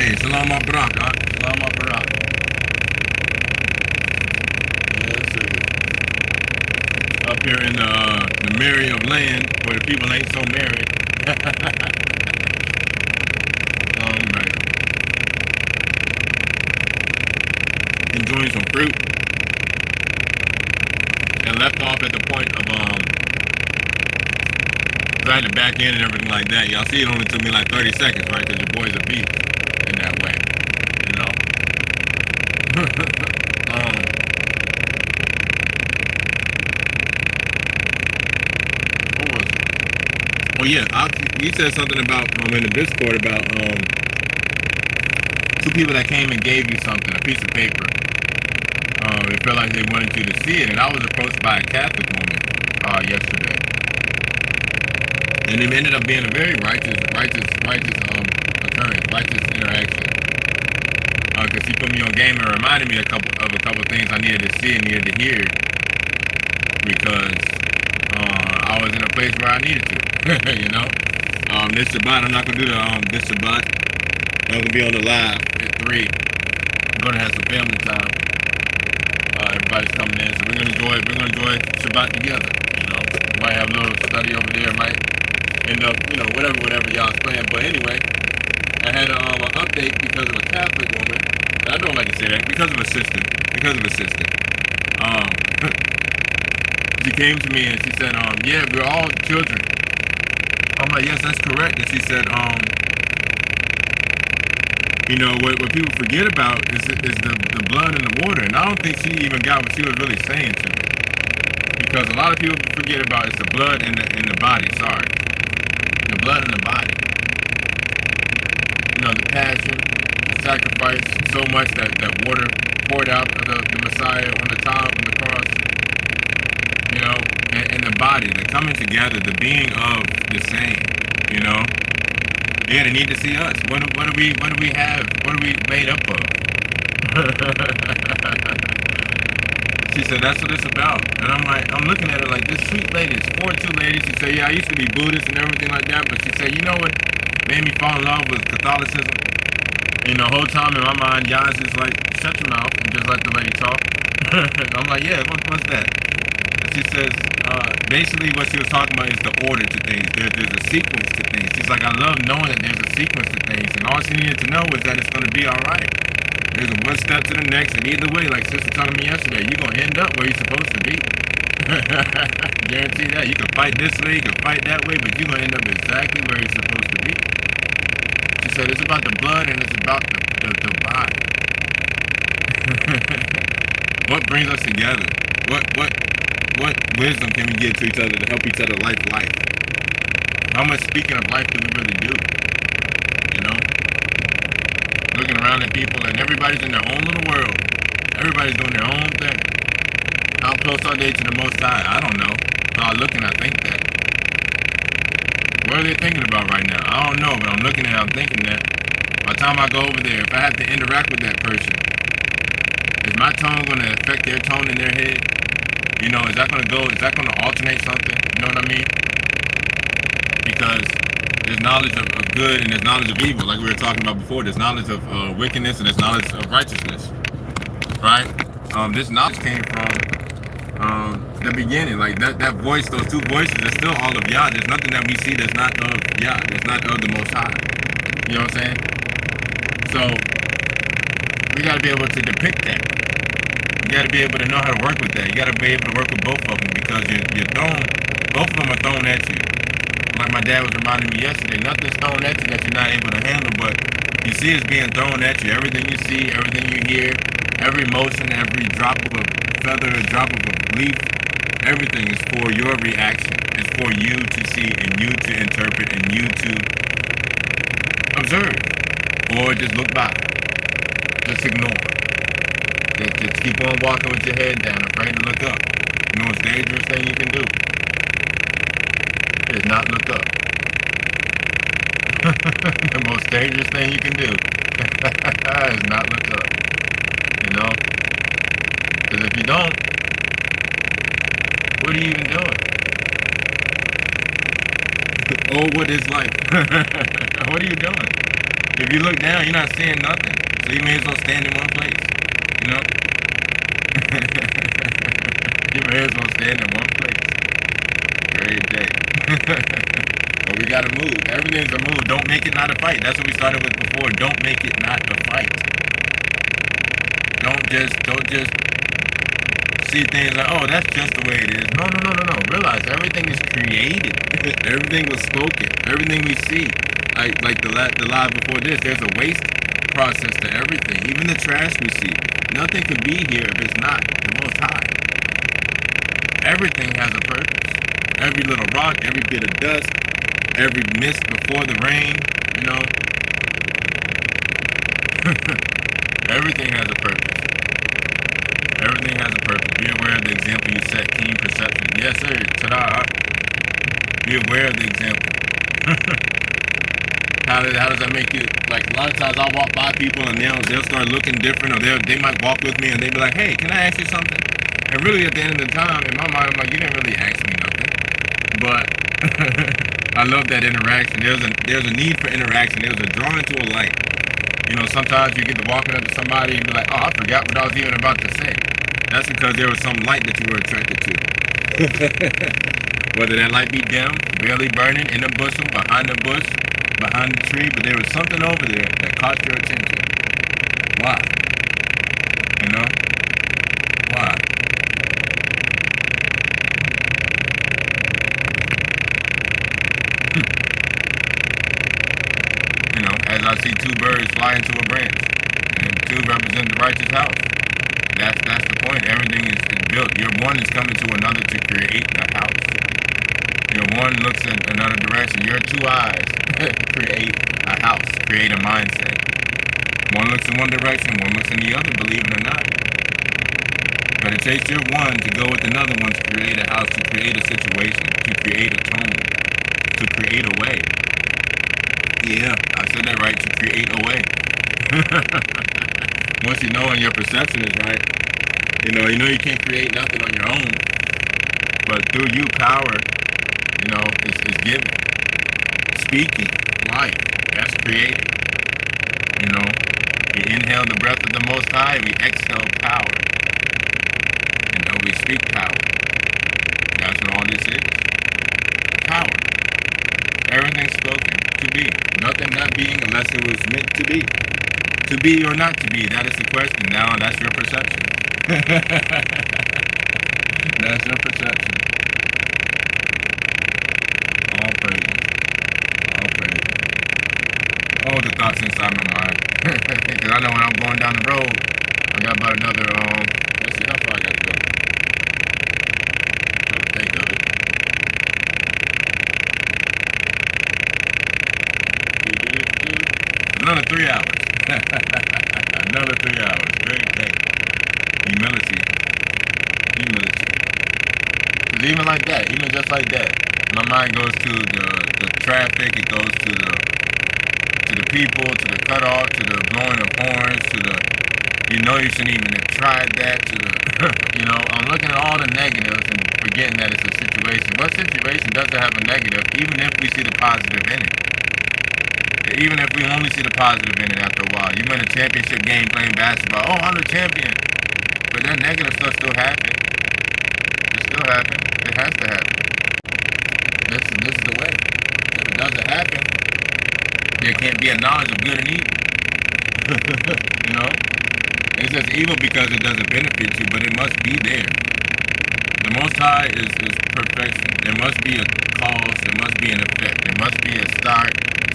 Hey, Salam Barak, huh? Salam Barak. Yes, sir. Up here in the Mary of land where the people ain't so married. Right. Enjoying some fruit and left off at the point of I had to back in and everything like that. Y'all see it only took me like 30 seconds, right? Because your boy's a beast in that way, you know. What was it? Oh yeah, he said something about in the Discord about two people that came and gave you something, a piece of paper. They felt like they wanted you to see it, and I was approached by a Catholic woman yesterday, and it ended up being a very righteous occurrence, righteous interaction. Because he put me on game and reminded me of a couple things I needed to see and needed to hear, because I was in a place where I needed to, you know. This Shabbat, I'm not gonna do this Shabbat. I'm gonna be on the live at 3. I'm gonna have some family time. Everybody's coming in, so we're gonna enjoy Shabbat together. You know, we might have a little study over there. Might end up, you know, whatever y'all's playing. But anyway, I had an update because of a Catholic woman. I don't like to say that because of a sister. She came to me and she said, yeah, we're all children. I'm like, yes, that's correct. And she said, you know, what people forget about is the blood and the water. And I don't think she even got what she was really saying to me. Because a lot of people forget about it's the blood and the body, sorry. The blood and the body. You know, the passion, the sacrifice, so much that water poured out of the Messiah on the top of the cross. You know, and the body, the coming together, the being of the same, you know. Yeah, they need to see us. What do we have? What are we made up of? She said, that's what it's about. And I'm looking at her like, this sweet lady, this 4'2" lady. She said, yeah, I used to be Buddhist and everything like that, but she said, you know what made me fall in love with Catholicism? And the whole time in my mind, Yaz is like, shut your mouth and just let the lady talk. I'm like, yeah, what's that? She says, basically what she was talking about is the order to things. There's a sequence to things. She's like, I love knowing that there's a sequence to things. And all she needed to know was that it's going to be all right. There's a one step to the next. And either way, like sister telling me yesterday, you're going to end up where you're supposed to be. Guarantee that. You can fight this way, you can fight that way, but you're going to end up exactly where you're supposed to be. She said, it's about the blood and it's about the body. What brings us together? What wisdom can we give to each other to help each other life? How much speaking of life do we really do? You know? Looking around at people and everybody's in their own little world. Everybody's doing their own thing. How close are they to the Most High? I don't know. Looking, I think that. What are they thinking about right now? I don't know, but I'm looking at it, I'm thinking that. By the time I go over there, if I have to interact with that person, is my tone going to affect their tone in their head? You know, is that going to alternate something? You know what I mean? Because there's knowledge of good and there's knowledge of evil, like we were talking about before. There's knowledge of wickedness and there's knowledge of righteousness, right? This knowledge came from the beginning. Like that voice, those two voices are still all of Yah. There's nothing that we see that's not of Yah. That's not of the Most High. You know what I'm saying? So we got to be able to depict that. You got to be able to know how to work with that. You got to be able to work with both of them because both of them are thrown at you. Like my dad was reminding me yesterday, nothing's thrown at you that you're not able to handle, but you see it's being thrown at you. Everything you see, everything you hear, every motion, every drop of a feather, a drop of a leaf, everything is for your reaction. It's for you to see and you to interpret and you to observe. Or just look by. Just ignore. Just keep on walking with your head down, afraid to look up. The most dangerous thing you can do is not look up. The most dangerous thing you can do is not look up. You know? Because if you don't, what are you even doing? Oh, what is life? What are you doing? If you look down, you're not seeing nothing. So you may as well stand in one place. You know? You may as well stand in one place. Great day. But we gotta move. Everything's a move. Don't make it not a fight. That's what we started with before. Don't make it not a fight. Don't just see things like, oh, that's just the way it is. No. Realize everything is created. Everything was spoken. Everything we see. Like the live before this, there's a waste process to everything. Even the trash we see. Nothing can be here if it's not the Most High. Everything has a purpose. Every little rock, every bit of dust, every mist before the rain, you know. Everything has a purpose. Everything has a purpose. Be aware of the example you set. Keen perception. Yes, sir. Ta-da. Be aware of the example. How does that make you? Like, a lot of times I'll walk by people and they'll start looking different, or they might walk with me and they'll be like, hey, can I ask you something? And really at the end of the time, in my mind, I'm like, you didn't really ask me nothing. But I love that interaction. There's a need for interaction. There's a drawing to a light. You know, sometimes you get to walking up to somebody and be like, oh, I forgot what I was even about to say. That's because there was some light that you were attracted to. Whether that light be dim, barely burning, in a bushel, behind the bush, behind the tree, but there was something over there that caught your attention. Why? You know? Why? You know, as I see two birds fly into a branch, and two represent the righteous house. That's the point. Everything is built. Your one is coming to another to create the house. Your one looks in another direction. Your two eyes create a house, create a mindset. One looks in one direction, one looks in the other, believe it or not. But it takes your one to go with another one to create a house, to create a situation, to create a tone, to create a way. Yeah, I said that right, to create a way. Once you know and your perception is right, you know you can't create nothing on your own. But through you, power, you know, is given. Speaking, life, that's created. You know, we inhale the breath of the Most High, we exhale power. And then we speak power. That's what all this is. Power. Everything's spoken to be. Nothing not being unless it was meant to be. To be or not to be, that is the question. Now that's your perception. That's your perception. All praise. All praise. All the thoughts inside my mind. Because I know when I'm going down the road, I got about another, let's see how far I got to go. Trying to think of it. Another 3 hours. Another 3 hours. Great day. Humility. Because even like that, even just like that, my mind goes to the traffic, it goes to the people, to the cutoff, to the blowing of horns, to the, you shouldn't even have tried that, to the, I'm looking at all the negatives and forgetting that it's a situation. What situation doesn't have a negative, even if we see the positive in it? Even if we only see the positive in it after a while. You win a championship game playing basketball. Oh, I'm the champion. But that negative stuff still happens. It still happens. It has to happen. This is the way. If it doesn't happen, there can't be a knowledge of good and evil. It's just evil because it doesn't benefit you, but it must be there. The Most High is perfection. There must be a cause. There must be an effect. There must be a start.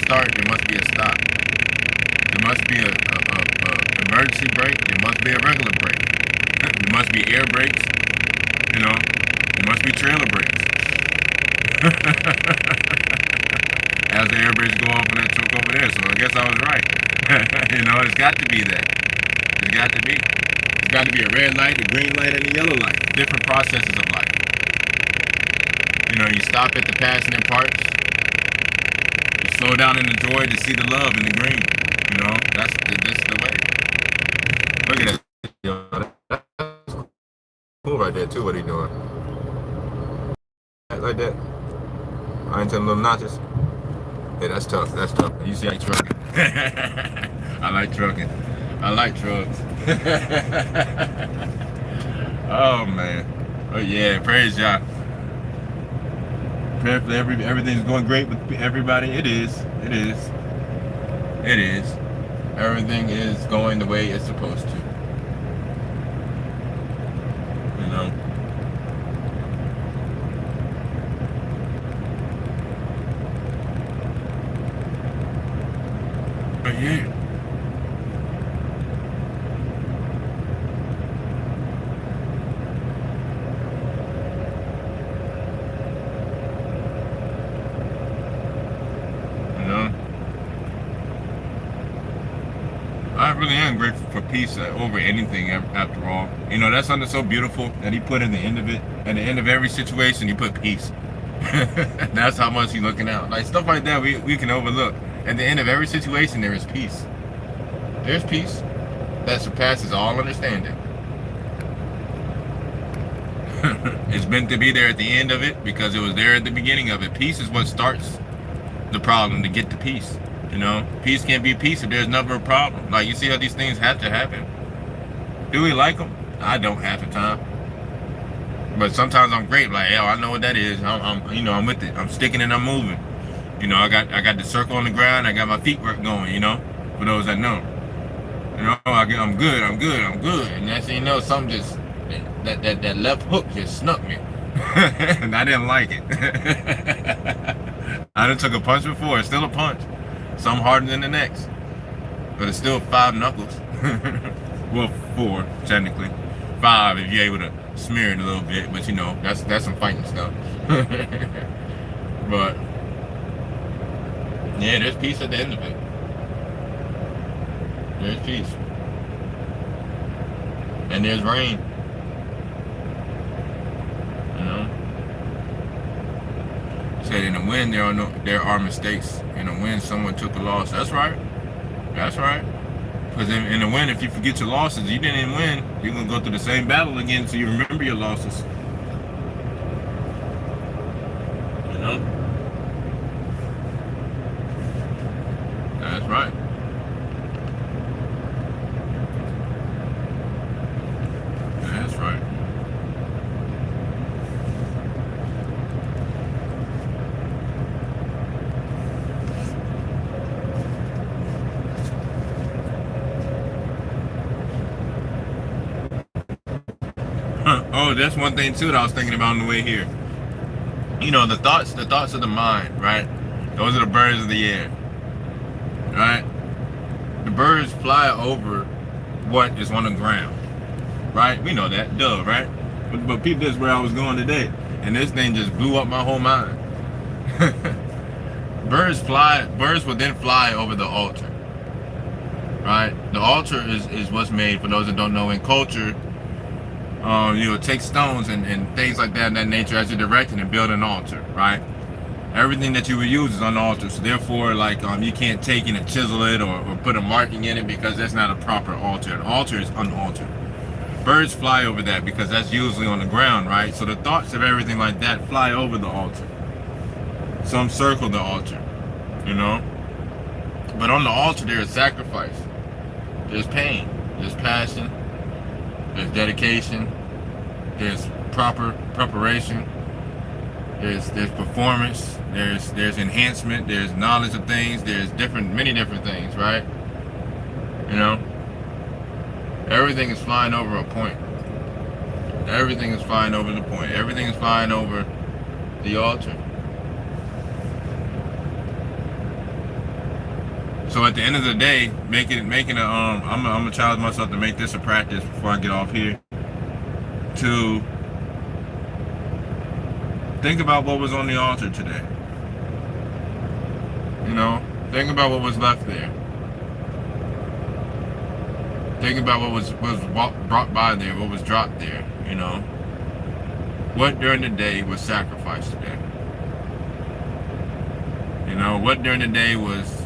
There must be a stop. There must be a emergency brake. There must be a regular brake. There must be air brakes. There must be trailer brakes. As the air brakes go off on that truck over there, so I guess I was right. It's got to be that. It's got to be. It's got to be a red light, a green light, and a yellow light. Different processes of life. You stop at the passionate parts. Slow down in the joy to see the love in the green. That's the way. Look at that. That's cool right there too. What are you doing? Like that. I ain't telling little notches. Yeah, that's tough. You see how you struggling. I like trucking. I like trucks. Oh man. Oh yeah, praise y'all. Prayerfully everything's going great with everybody. It is. It is. It is. Everything is going the way it's supposed to. You know. But yeah. You know. I really am grateful for peace over anything after all. You know, that's something so beautiful that he put in the end of it. At the end of every situation, he put peace. That's how much he's looking out. Like stuff like that we can overlook. At the end of every situation, there is peace. There's peace that surpasses all understanding. It's meant to be there at the end of it because it was there at the beginning of it. Peace is what starts the problem to get to peace. You know, peace can't be peace if there's never a problem. Like, you see how these things have to happen. Do we like them? I don't half the time. But sometimes I'm great. Like, hell, I know what that is. I'm with it. I'm sticking and I'm moving. You know, I got the circle on the ground. I got my feet work going. You know, for those that know. You know, I'm good. And next thing you know, something just that left hook just snuck me, and I didn't like it. I done took a punch before. It's still a punch. Some harder than the next, but it's still 5 knuckles. Well, 4 technically, 5 if you're able to smear it a little bit. But you know, that's some fighting stuff. But yeah, there's peace at the end of it. There's peace, and there's rain. You know, said in the wind there are mistakes. In the wind, someone took a loss. That's right. That's right. Because in the wind, if you forget your losses, you didn't win. You're gonna go through the same battle again, so you remember your losses. You know. That's right. That's right. Oh, that's one thing too that I was thinking about on the way here. You know, the thoughts of the mind, right? Those are the birds of the air, right? The birds fly over what is on the ground, right? We know that, duh, right? But people, this is where I was going today, and this thing just blew up my whole mind. Birds will then fly over the altar, right? The altar is what's made, for those that don't know, in culture. Take stones and things like that in that nature as you're directing and build an altar, right? Everything that you would use is on the altar, so therefore, like, you can't take and chisel it or put a marking in it because that's not a proper altar. An altar is unaltered. Birds fly over that because that's usually on the ground, right? So the thoughts of everything like that fly over the altar. Some circle the altar, you know? But on the altar, there is sacrifice. There's pain. There's passion. There's dedication. There's proper preparation. There's performance. There's enhancement. There's knowledge of things. There's many different things, right? You know, everything is flying over a point. Everything is flying over the point. Everything is flying over the altar. So at the end of the day, I'm gonna challenge myself to make this a practice before I get off here. To think about what was on the altar today. You know, think about what was left there. Think about what was brought by there, what was dropped there. You know, what during the day was sacrificed today. You know, what during the day was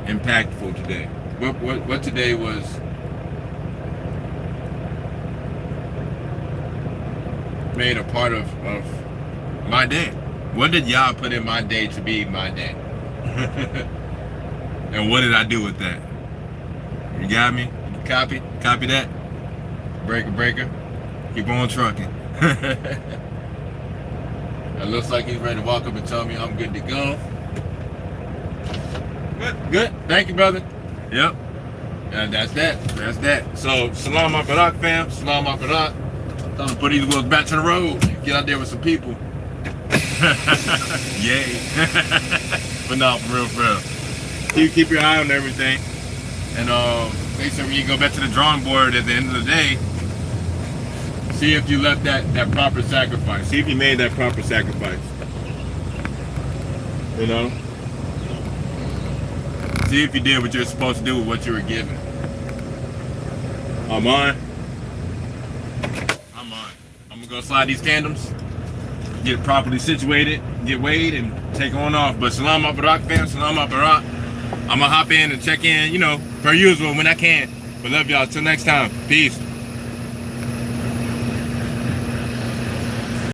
impactful today. What today was made a part of my day. What did y'all put in my day to be my day? And what did I do with that? You got me? Copy that? Breaker. Keep on trucking. It looks like he's ready to walk up and tell me I'm good to go. Good. Thank you, brother. Yep. And that's that. So, Salam Barak, fam. Salam Barak. Time to put these wheels back to the road. Get out there with some people. Yay. But no, for real. Keep your eye on everything. And make sure when you go back to the drawing board at the end of the day, see if you left that proper sacrifice. See if you made that proper sacrifice. You know? See if you did what you're supposed to do with what you were given. I'm on. I'm gonna go slide these tandems, get properly situated, get weighed, and take on off. But Salam Barak, fam. Salam Barak. I'm gonna hop in and check in, per usual when I can. But love y'all. Till next time. Peace.